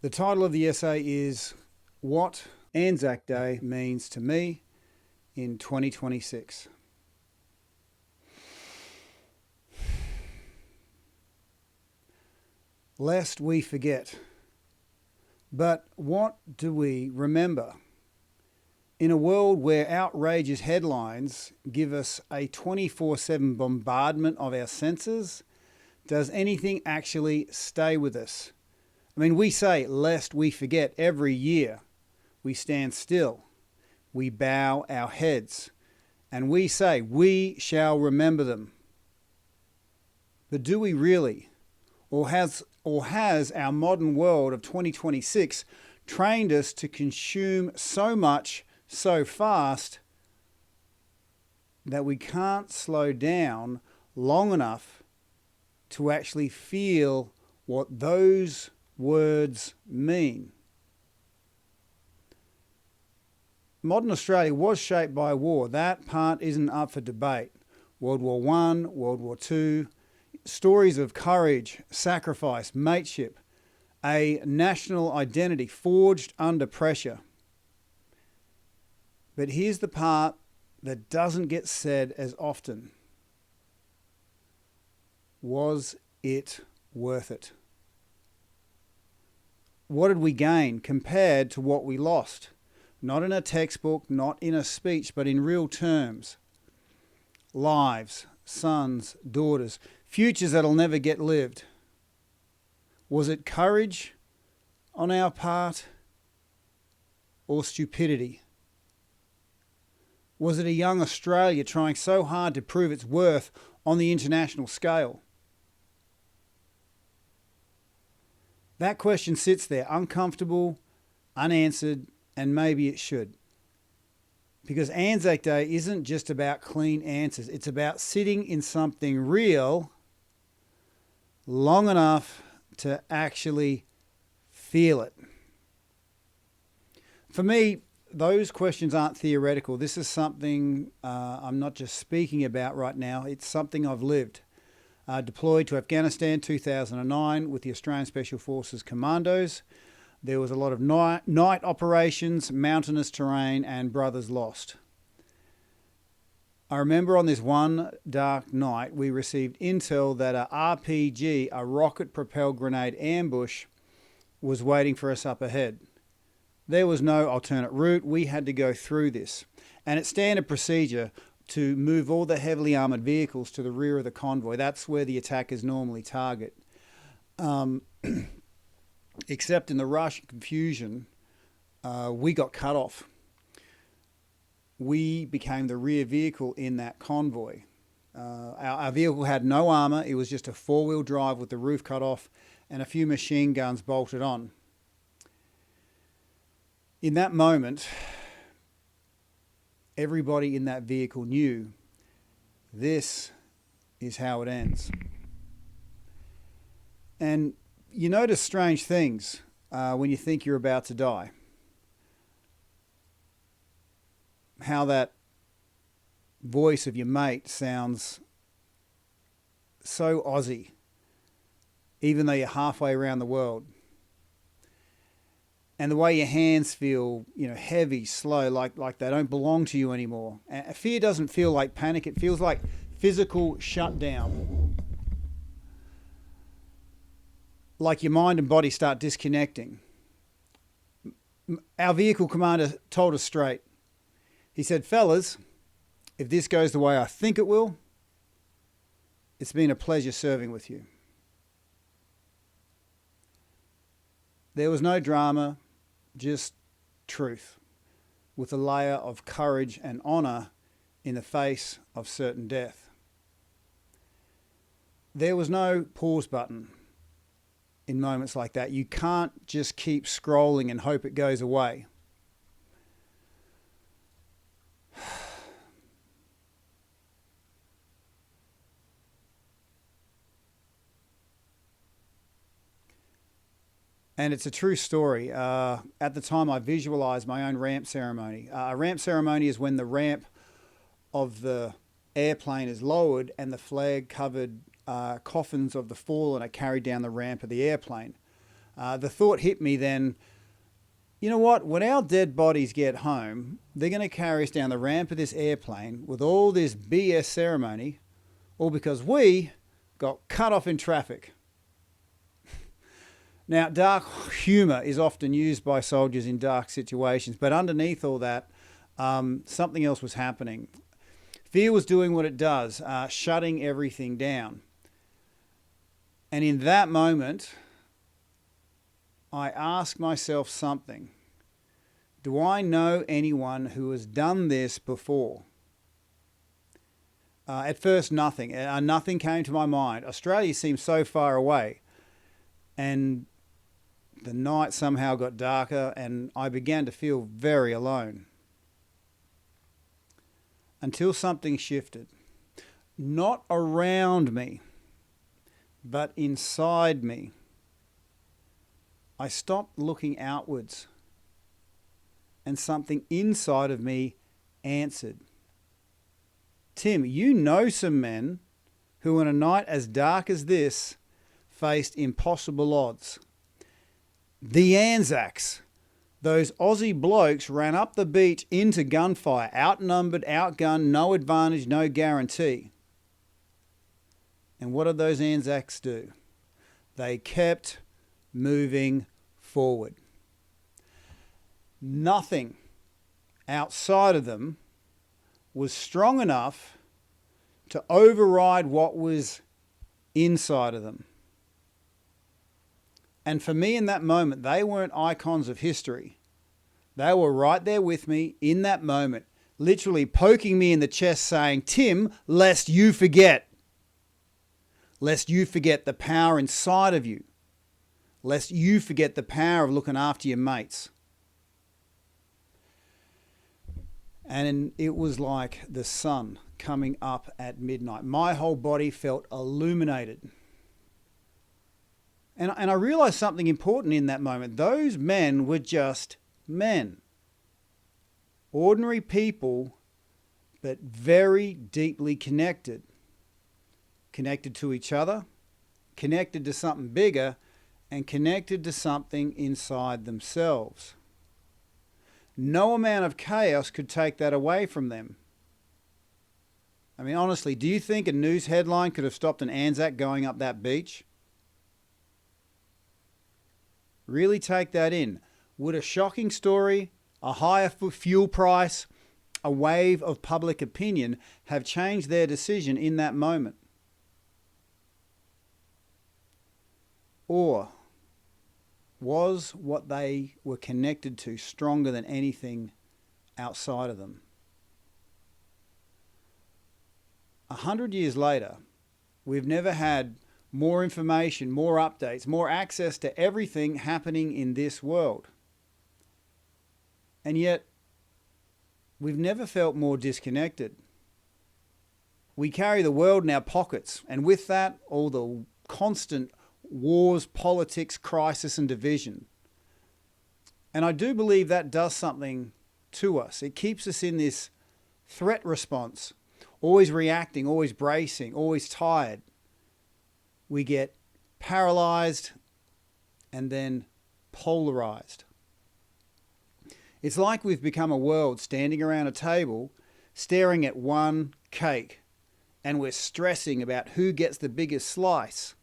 The title of the essay is What ANZAC Day Means to Me in 2026. Lest we forget. But what do we remember? In a world where outrageous headlines give us a 24/7 bombardment of our senses, does anything actually stay with us? I mean, we say, lest we forget, every year. We stand still, we bow our heads, and we say, we shall remember them. But do we really? Or has our modern world of 2026 trained us to consume so much so fast that we can't slow down long enough to actually feel what those words mean? Modern Australia was shaped by war. That part isn't up for debate. World War I, World War II, stories of courage, sacrifice, mateship, a national identity forged under pressure. But here's the part that doesn't get said as often. Was it worth it? What did we gain compared to what we lost? Not in a textbook, not in a speech, but in real terms. Lives, sons, daughters, futures that'll never get lived. Was it courage on our part or stupidity? Was it a young Australia trying so hard to prove its worth on the international scale? That question sits there, uncomfortable, unanswered, and maybe it should. Because ANZAC Day isn't just about clean answers. It's about sitting in something real long enough to actually feel it. For me, those questions aren't theoretical. This is something I'm not just speaking about right now. It's something I've lived. Deployed to Afghanistan 2009 with the Australian Special Forces Commandos. There was a lot of night operations, mountainous terrain, and brothers lost. I remember on this one dark night, we received intel that a RPG, a rocket-propelled grenade ambush, was waiting for us up ahead. There was no alternate route. We had to go through this. And it's standard procedure to move all the heavily armoured vehicles to the rear of the convoy. That's where the attackers normally target. Except in the rush and confusion, we got cut off. We became the rear vehicle in that convoy. Our vehicle had no armour. It was just a four-wheel drive with the roof cut off and a few machine guns bolted on. In that moment, everybody in that vehicle knew this is how it ends. And you notice strange things when you think you're about to die. How that voice of your mate sounds so Aussie, even though you're halfway around the world. And the way your hands feel, heavy, slow, like they don't belong to you anymore. And fear doesn't feel like panic. It feels like physical shutdown. Like your mind and body start disconnecting. Our vehicle commander told us straight. He said, fellas, if this goes the way I think it will, it's been a pleasure serving with you. There was no drama, just truth, with a layer of courage and honour in the face of certain death. There was no pause button in moments like that. You can't just keep scrolling and hope it goes away. And it's a true story. At the time, I visualised my own ramp ceremony. A ramp ceremony is when the ramp of the airplane is lowered and the flag-covered coffins of the fallen are carried down the ramp of the airplane. The thought hit me then, you know what? When our dead bodies get home, they're going to carry us down the ramp of this airplane with all this BS ceremony, all because we got cut off in traffic. Now, dark humour is often used by soldiers in dark situations, but underneath all that, something else was happening. Fear was doing what it does, shutting everything down. And in that moment, I asked myself something. Do I know anyone who has done this before? At first, nothing. Nothing came to my mind. Australia seemed so far away. And the night somehow got darker and I began to feel very alone. Until something shifted. Not around me, but inside me. I stopped looking outwards and something inside of me answered. Tim, you know some men who on a night as dark as this faced impossible odds. The ANZACs, those Aussie blokes, ran up the beach into gunfire, outnumbered, outgunned, no advantage, no guarantee. And what did those ANZACs do? They kept moving forward. Nothing outside of them was strong enough to override what was inside of them. And for me in that moment, they weren't icons of history. They were right there with me in that moment, literally poking me in the chest saying, Tim, lest you forget. Lest you forget the power inside of you. Lest you forget the power of looking after your mates. And it was like the sun coming up at midnight. My whole body felt illuminated. And I realized something important in that moment. Those men were just men. Ordinary people, but very deeply connected. Connected to each other, connected to something bigger, and connected to something inside themselves. No amount of chaos could take that away from them. I mean, honestly, do you think a news headline could have stopped an ANZAC going up that beach? Really take that in. Would a shocking story, a higher fuel price, a wave of public opinion have changed their decision in that moment? Or was what they were connected to stronger than anything outside of them? 100 years later, we've never had more information, more updates, more access to everything happening in this world. And yet, we've never felt more disconnected. We carry the world in our pockets, and with that, all the constant wars, politics, crisis, and division. And I do believe that does something to us. It keeps us in this threat response, always reacting, always bracing, always tired. We get paralyzed and then polarized. It's like we've become a world standing around a table, staring at one cake, and we're stressing about who gets the biggest slice,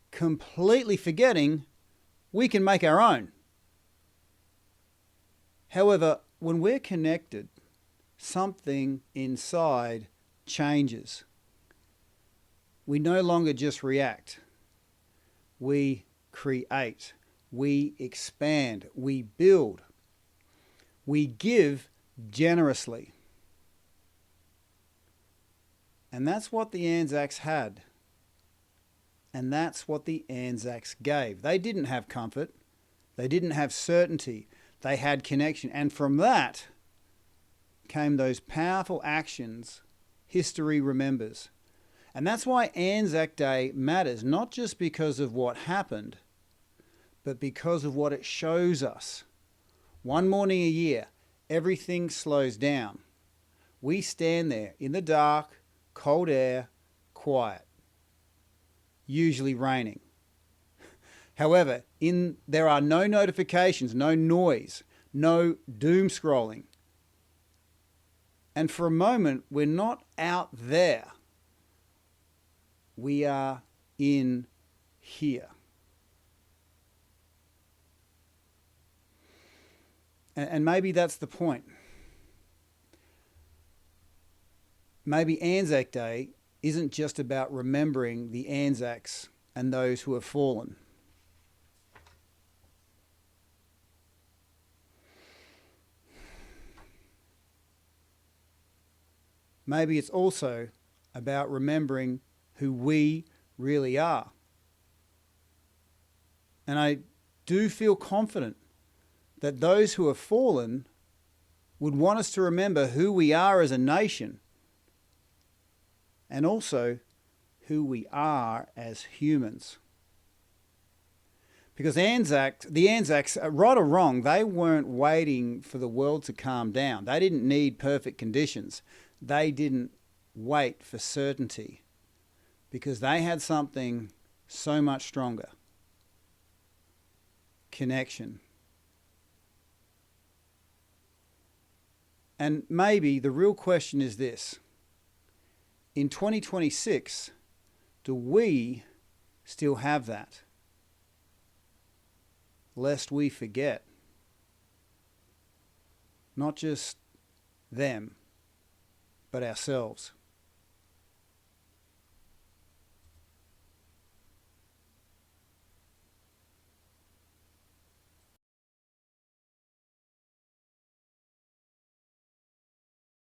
completely forgetting we can make our own. However, when we're connected, something inside changes. We no longer just react. We create. We expand. We build. We give generously. And that's what the ANZACs had. And that's what the ANZACs gave. They didn't have comfort. They didn't have certainty. They had connection. And from that came those powerful actions history remembers. And that's why ANZAC Day matters, not just because of what happened, but because of what it shows us. One morning a year, everything slows down. We stand there in the dark, cold air, quiet. Usually raining. However, there are no notifications, no noise, no doom scrolling. And for a moment, we're not out there. We are in here. And maybe that's the point. Maybe Anzac Day isn't just about remembering the Anzacs and those who have fallen. Maybe it's also about remembering who we really are. And I do feel confident that those who have fallen would want us to remember who we are as a nation and also who we are as humans. Because the Anzacs, right or wrong, they weren't waiting for the world to calm down. They didn't need perfect conditions. They didn't wait for certainty because they had something so much stronger. Connection. And maybe the real question is this. In 2026, do we still have that? Lest we forget. Not just them, but ourselves.